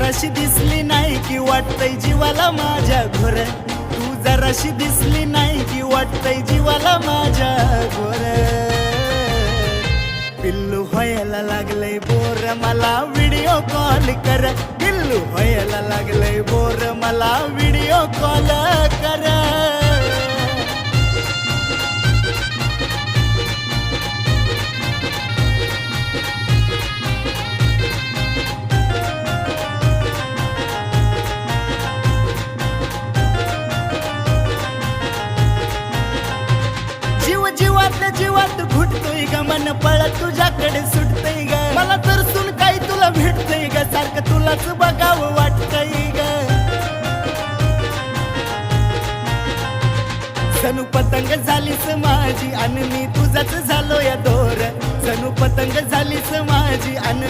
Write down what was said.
जराशी दिसली नाही की वाटतंय जीवाला माझ्या घोर, तू जराशी दिसली नाही की वाटतंय जीवाला माझ्या घोर. पिल्लू व्हायला लागलंय बोर मला व्हिडिओ कॉल कर, पिल्लू व्हायला लागलंय बोर मला व्हिडिओ कॉल कर. जीवातल्या जीवात घुटतोय ग मन पळत तुझ्याकडे सुटतय ग, मला तर सुन काही तुला भेटतय ग, सारखं तुलाच बघावं वाटतय ग. जणू पतंग झालीस माझी आणि मी तुझाच झालो या दोर, जणू पतंग झालीस माझी आणि